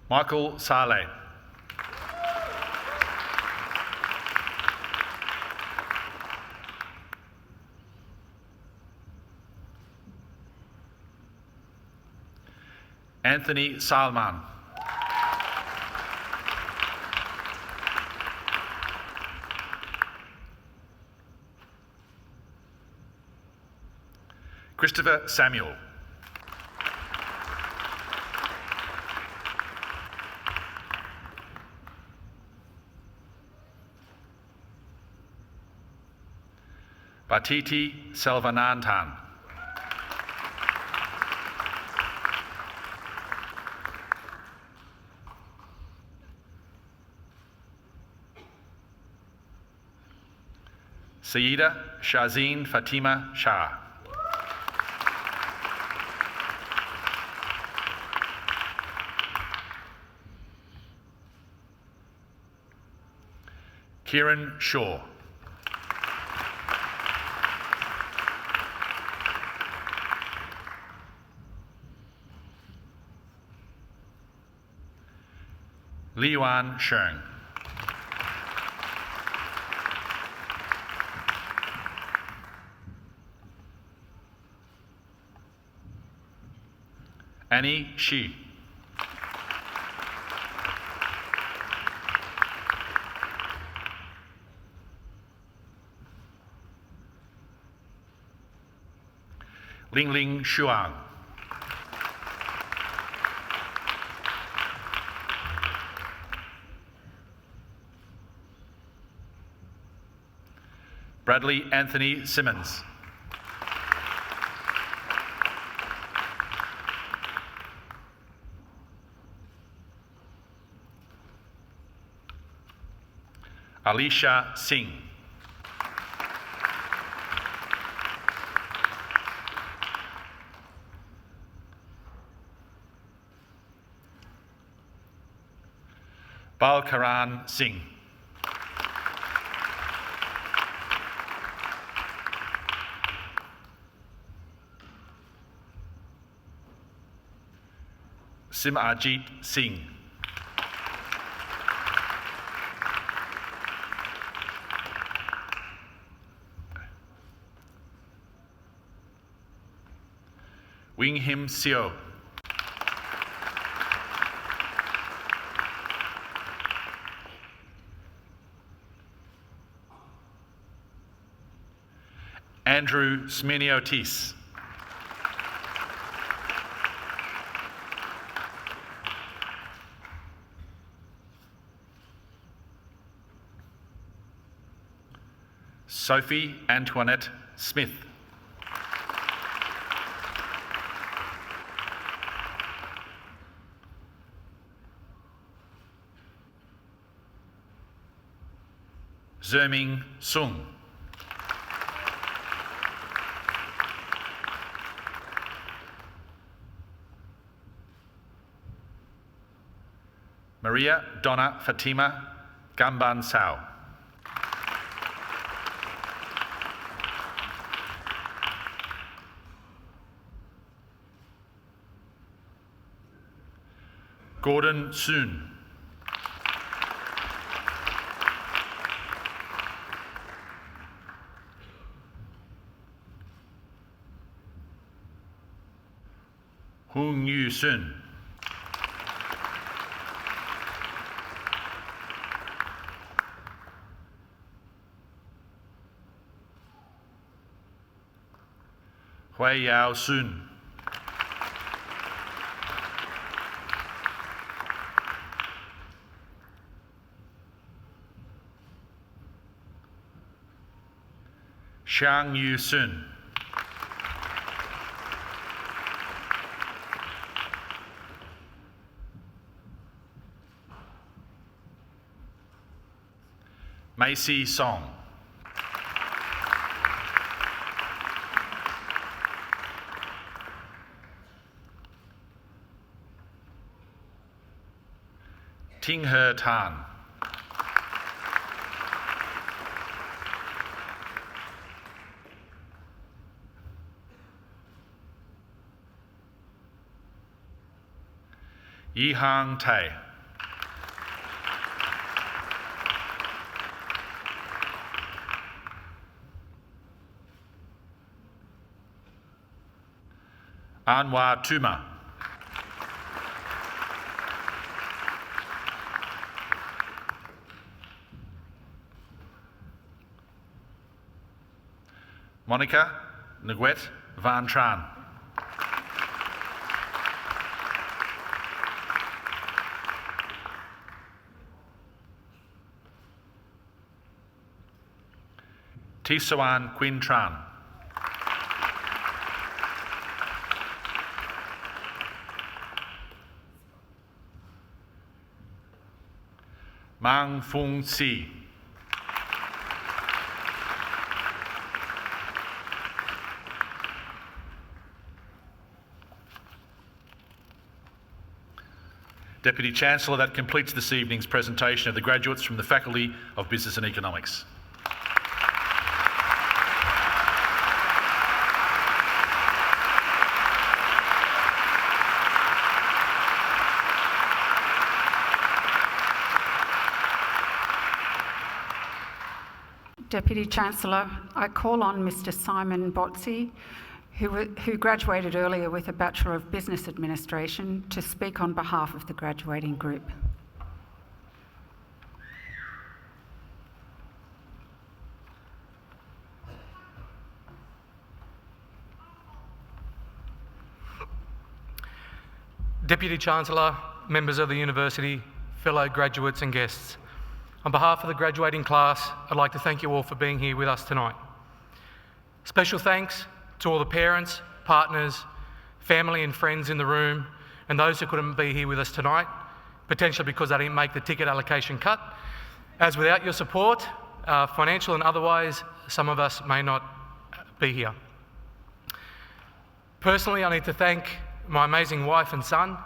S6: Michael Saleh. Anthony Salman. Christopher Samuel. Batiti Selvananthan. Sayeeda Shazeen Fatima Shah. Kieran Shaw. Liyuan Sheng. Annie Shi. Lingling Shuang. Bradley Anthony Simmons. Alicia Singh. Balkaran Singh. Simarjit Singh. Wing Him Seo. Andrew Smeniotis. Sophie Antoinette Smith. Zerming Sung. Maria Donna Fatima Gamban Sao. Gordon Soon. Hung Yu Sun. Hui Yao Sun. Shang Yu Sun. Macy Song. Ting He Tan. Yi Hang Tai. Anwar Tuma. Monica Nguet Van Tran. Tisawan Quinn Tran. Mang Fung Si. Deputy Chancellor, that completes this evening's presentation of the graduates from the Faculty of Business and Economics.
S2: Deputy Chancellor, I call on Mr Simon Botzi, who graduated earlier with a Bachelor of Business Administration, to speak on behalf of the graduating group.
S7: Deputy Chancellor, members of the University, fellow graduates and guests. On behalf of the graduating class, I'd like to thank you all for being here with us tonight. Special thanks to all the parents, partners, family and friends in the room, and those who couldn't be here with us tonight, potentially because they didn't make the ticket allocation cut. As without your support, financial and otherwise, some of us may not be here. Personally, I need to thank my amazing wife and son.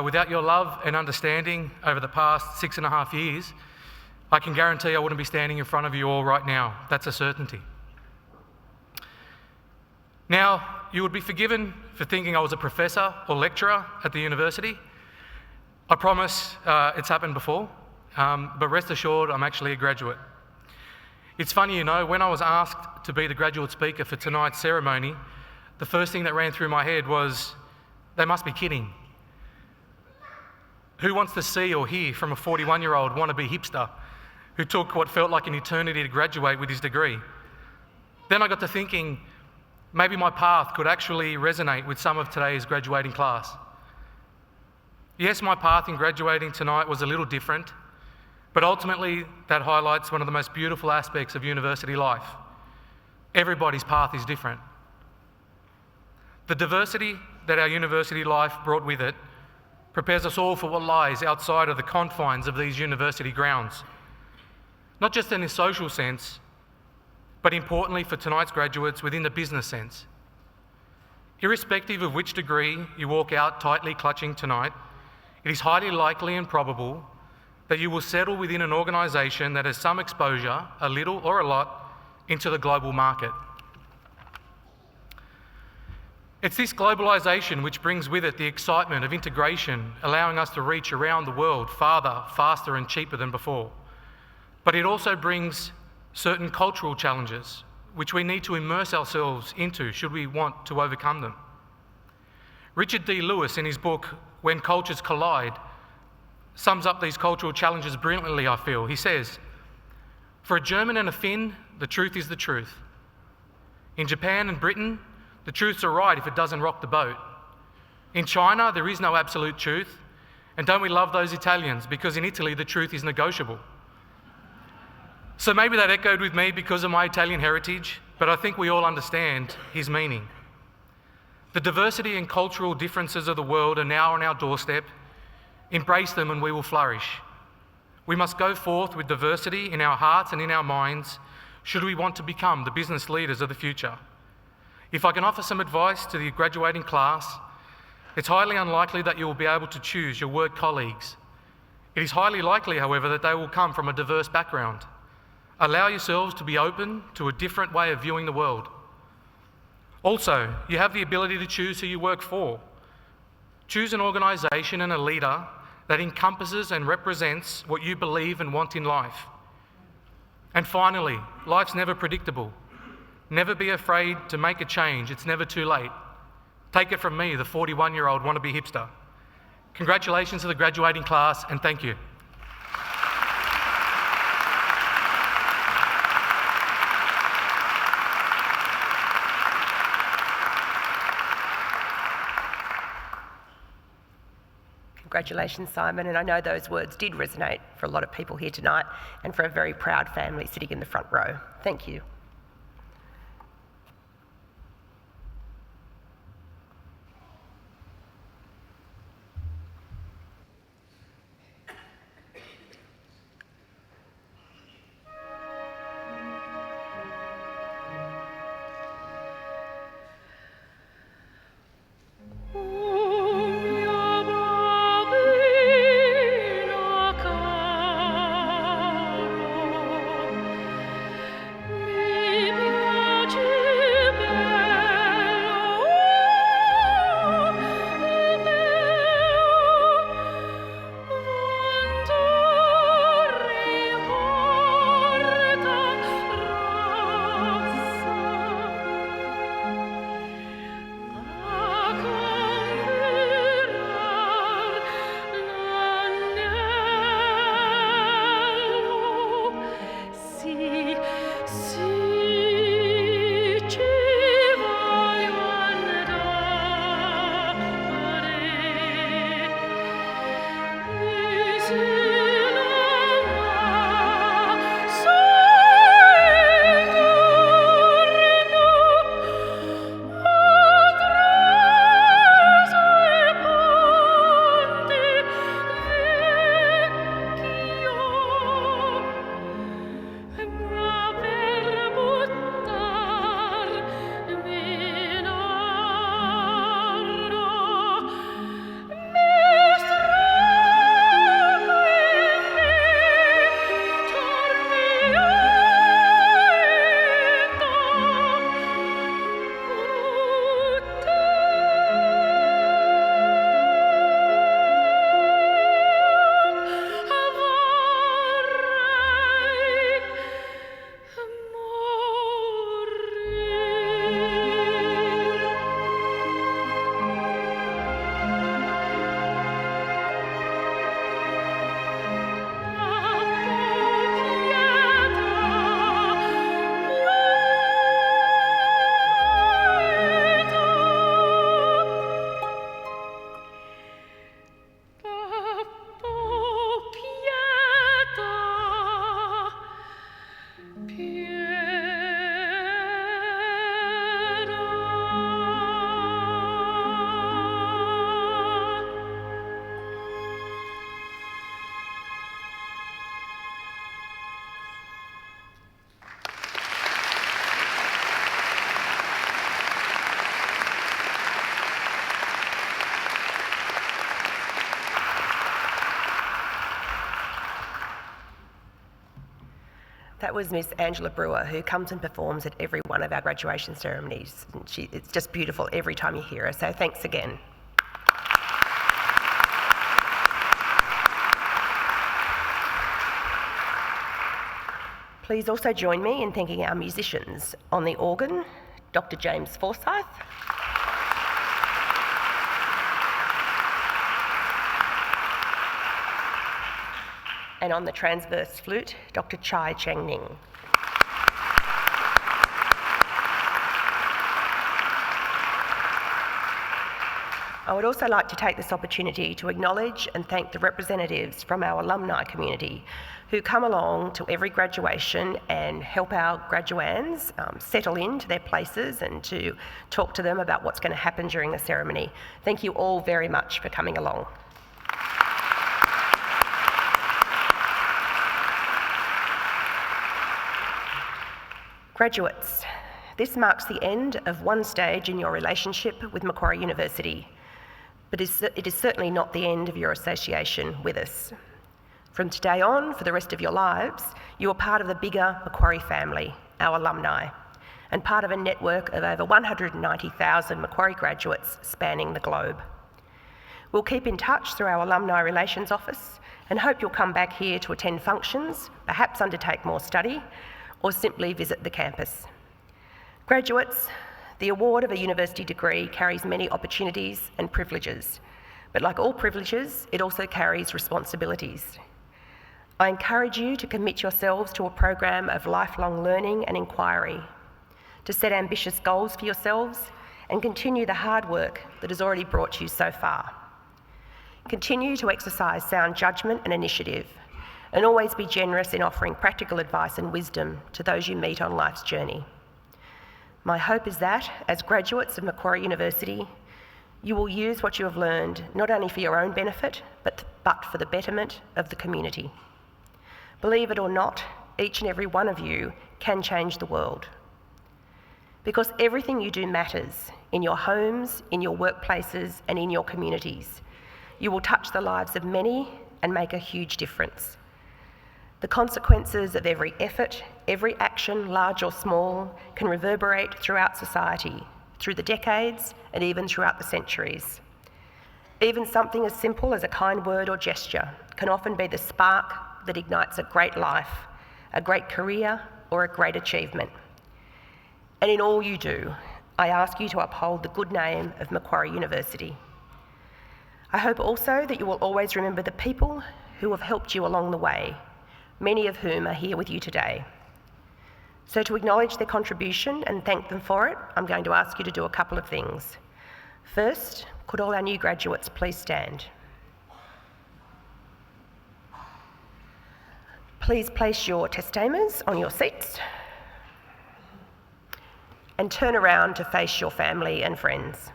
S7: Without your love and understanding over the past 6.5 years, I can guarantee I wouldn't be standing in front of you all right now. That's a certainty. Now, you would be forgiven for thinking I was a professor or lecturer at the university. I promise it's happened before, but rest assured I'm actually a graduate. It's funny, when I was asked to be the graduate speaker for tonight's ceremony, the first thing that ran through my head was, they must be kidding. Who wants to see or hear from a 41-year-old wannabe hipster who took what felt like an eternity to graduate with his degree? Then I got to thinking, maybe my path could actually resonate with some of today's graduating class. Yes, my path in graduating tonight was a little different, but ultimately that highlights one of the most beautiful aspects of university life. Everybody's path is different. The diversity that our university life brought with it prepares us all for what lies outside of the confines of these university grounds. Not just in a social sense, but importantly for tonight's graduates within the business sense. Irrespective of which degree you walk out tightly clutching tonight, it is highly likely and probable that you will settle within an organisation that has some exposure, a little or a lot, into the global market. It's this globalisation which brings with it the excitement of integration, allowing us to reach around the world farther, faster and cheaper than before. But it also brings certain cultural challenges which we need to immerse ourselves into should we want to overcome them. Richard D. Lewis, in his book, When Cultures Collide, sums up these cultural challenges brilliantly, I feel. He says, "For a German and a Finn, the truth is the truth. In Japan and Britain, the truth's all right if it doesn't rock the boat. In China, there is no absolute truth. And don't we love those Italians? Because in Italy, the truth is negotiable." So maybe that echoed with me because of my Italian heritage, but I think we all understand his meaning. The diversity and cultural differences of the world are now on our doorstep. Embrace them and we will flourish. We must go forth with diversity in our hearts and in our minds should we want to become the business leaders of the future. If I can offer some advice to the graduating class, it's highly unlikely that you will be able to choose your work colleagues. It is highly likely, however, that they will come from a diverse background. Allow yourselves to be open to a different way of viewing the world. Also, you have the ability to choose who you work for. Choose an organisation and a leader that encompasses and represents what you believe and want in life. And finally, life's never predictable. Never be afraid to make a change. It's never too late. Take it from me, the 41-year-old wannabe hipster. Congratulations to the graduating class and thank you.
S4: Congratulations, Simon, and I know those words did resonate for a lot of people here tonight and for a very proud family sitting in the front row. Thank you.
S8: Mi
S4: That was Miss Angela Brewer, who comes and performs at every one of our graduation ceremonies. And it's just beautiful every time you hear her, so thanks again. Please also join me in thanking our musicians. On the organ, Dr. James Forsyth. And on the transverse flute, Dr. Chai Cheng Ning. I would also like to take this opportunity to acknowledge and thank the representatives from our alumni community who come along to every graduation and help our graduands settle into their places and to talk to them about what's going to happen during the ceremony. Thank you all very much for coming along. Graduates, this marks the end of one stage in your relationship with Macquarie University, but it is certainly not the end of your association with us. From today on, for the rest of your lives, you are part of the bigger Macquarie family, our alumni, and part of a network of over 190,000 Macquarie graduates spanning the globe. We'll keep in touch through our Alumni Relations Office and hope you'll come back here to attend functions, perhaps undertake more study, or simply visit the campus. Graduates, the award of a university degree carries many opportunities and privileges, but like all privileges, it also carries responsibilities. I encourage you to commit yourselves to a program of lifelong learning and inquiry, to set ambitious goals for yourselves and continue the hard work that has already brought you so far. Continue to exercise sound judgment and initiative, and always be generous in offering practical advice and wisdom to those you meet on life's journey. My hope is that, as graduates of Macquarie University, you will use what you have learned not only for your own benefit, but for the betterment of the community. Believe it or not, each and every one of you can change the world. Because everything you do matters, in your homes, in your workplaces, and in your communities. You will touch the lives of many and make a huge difference. The consequences of every effort, every action, large or small, can reverberate throughout society, through the decades, and even throughout the centuries. Even something as simple as a kind word or gesture can often be the spark that ignites a great life, a great career, or a great achievement. And in all you do, I ask you to uphold the good name of Macquarie University. I hope also that you will always remember the people who have helped you along the way, many of whom are here with you today. So to acknowledge their contribution and thank them for it, I'm going to ask you to do a couple of things. First, could all our new graduates please stand? Please place your testaments on your seats and turn around to face your family and friends.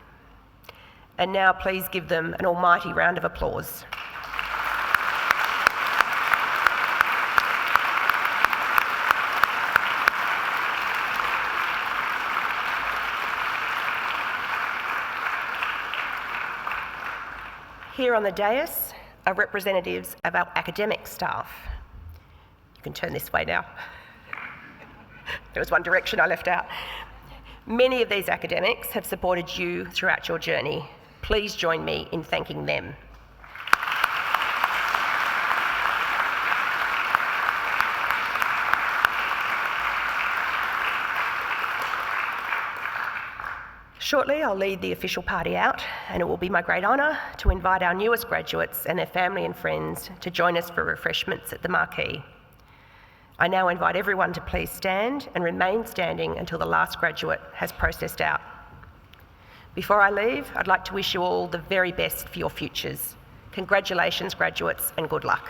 S4: And now please give them an almighty round of applause. Here on the dais are representatives of our academic staff. You can turn this way now. There was one direction I left out. Many of these academics have supported you throughout your journey. Please join me in thanking them. Shortly, I'll lead the official party out, and it will be my great honour to invite our newest graduates and their family and friends to join us for refreshments at the Macquarie. I now invite everyone to please stand and remain standing until the last graduate has processed out. Before I leave, I'd like to wish you all the very best for your futures. Congratulations, graduates, and good luck.